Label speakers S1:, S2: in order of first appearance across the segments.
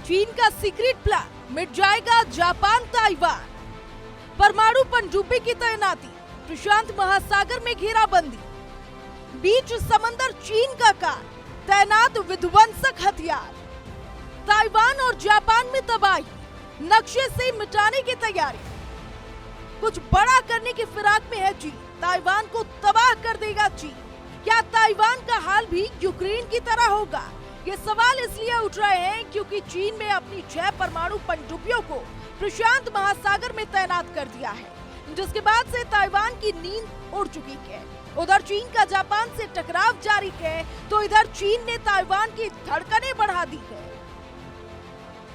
S1: चीन का secret plan, मिट जाएगा जापान ताइवान। परमाणु पनडुब्बी की तैनाती, प्रशांत महासागर में घेराबंदी, बीच समंदर चीन का कार, तैनात विध्वंसक हथियार। ताइवान और जापान में तबाही, नक्शे से मिटाने की तैयारी। कुछ बड़ा करने की फिराक में है चीन, ताइवान को तबाह कर देगा चीन। क्या ताइवान का हाल भी यूक्रेन की तरह होगा? ये सवाल इसलिए उठ रहे हैं क्योंकि चीन में अपनी 6 परमाणु पनडुब्बियों को प्रशांत महासागर में तैनात कर दिया है, जिसके बाद से ताइवान की नींद उड़ चुकी है। उधर चीन का जापान से टकराव जारी है, तो इधर चीन ने ताइवान की धड़कनें बढ़ा दी है।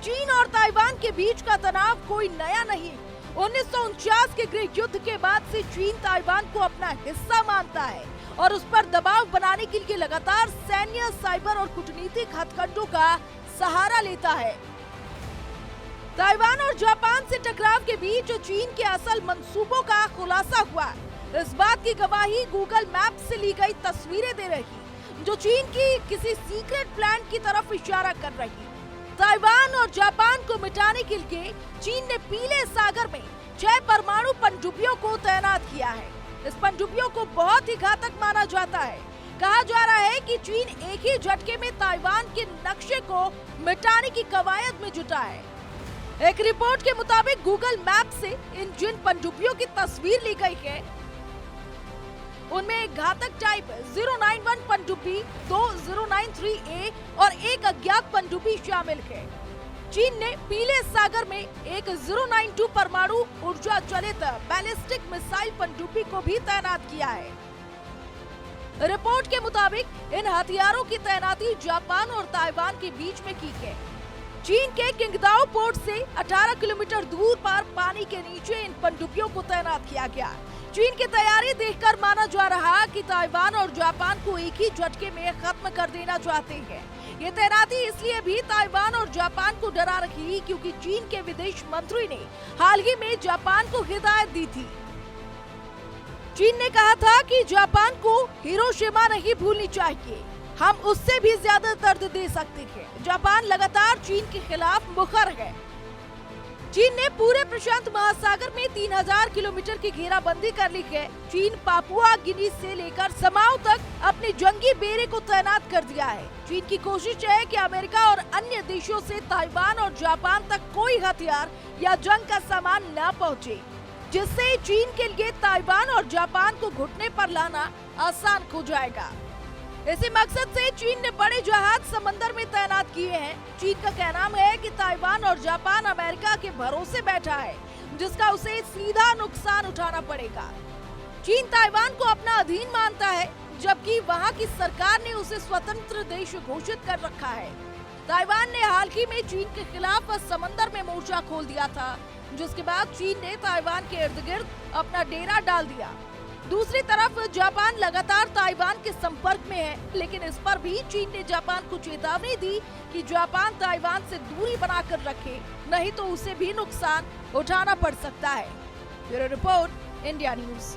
S1: चीन और ताइवान के बीच का तनाव कोई नया नहीं। 1949 के गृह युद्ध के बाद से चीन ताइवान को अपना हिस्सा मानता है और उस पर दबाव बनाने के लिए लगातार सैन्य, साइबर और कूटनीतिक हथकंडों का सहारा लेता है। ताइवान और जापान से टकराव के बीच चीन के असल मंसूबों का खुलासा हुआ। इस बात की गवाही गूगल मैप से ली गई तस्वीरें दे रही, जो चीन की किसी सीक्रेट प्लान की तरफ इशारा कर रही। ताइवान और जापान को मिटाने के लिए चीन ने पीले सागर में 6 परमाणु पनडुब्बियों को तैनात किया है। इस पनडुब्बियों को बहुत ही घातक माना जाता है। कहा जा रहा है कि चीन एक ही झटके में ताइवान के नक्शे को मिटाने की कवायद में जुटा है। एक रिपोर्ट के मुताबिक गूगल मैप से इन जिन पनडुब्बियों की तस्वीर ली गई है, उनमें एक घातक टाइप 091 पनडुब्बी, 2 093A और एक अज्ञात पनडुब्बी शामिल है। चीन ने पीले सागर में एक 092 परमाणु ऊर्जा चलित बैलिस्टिक मिसाइल पनडुब्बी को भी तैनात किया है। रिपोर्ट के मुताबिक इन हथियारों की तैनाती जापान और ताइवान के बीच में की है। चीन के किंगदाओ पोर्ट से 18 किलोमीटर दूर पर पानी के नीचे इन पनडुब्बियों को तैनात किया गया। चीन की तैयारी देखकर माना जा रहा कि ताइवान और जापान को एक ही झटके में खत्म कर देना चाहते हैं। ये तैनाती इसलिए भी ताइवान और जापान को डरा रही क्योंकि चीन के विदेश मंत्री ने हाल ही में जापान को हिदायत दी थी। चीन ने कहा था कि जापान को हिरोशिमा नहीं भूलनी चाहिए, हम उससे भी ज्यादा दर्द दे सकते हैं। जापान लगातार चीन के खिलाफ मुखर है। चीन ने पूरे प्रशांत महासागर में 3000 किलोमीटर की घेराबंदी कर ली है। चीन पापुआ गिनी से लेकर समाओ तक अपने जंगी बेड़े को तैनात कर दिया है। चीन की कोशिश है कि अमेरिका और अन्य देशों से ताइवान और जापान तक कोई हथियार या जंग का सामान न पहुंचे, जिससे चीन के लिए ताइवान और जापान को घुटने पर लाना आसान हो जाएगा। इसी मकसद से चीन ने बड़े जहाज समंदर में तैनात किए हैं। चीन का कहना है कि ताइवान और जापान अमेरिका के भरोसे बैठा है, जिसका उसे सीधा नुकसान उठाना पड़ेगा। चीन ताइवान को अपना अधीन मानता है, जबकि वहां की सरकार ने उसे स्वतंत्र देश घोषित कर रखा है। ताइवान ने हाल ही में चीन के खिलाफ समंदर में मोर्चा खोल दिया था, जिसके बाद चीन ने ताइवान के इर्द गिर्द अपना डेरा डाल दिया। दूसरी तरफ जापान लगातार ताइवान के संपर्क में है, लेकिन इस पर भी चीन ने जापान को चेतावनी दी कि जापान ताइवान से दूरी बनाकर रखे, नहीं तो उसे भी नुकसान उठाना पड़ सकता है। Bureau report, India news.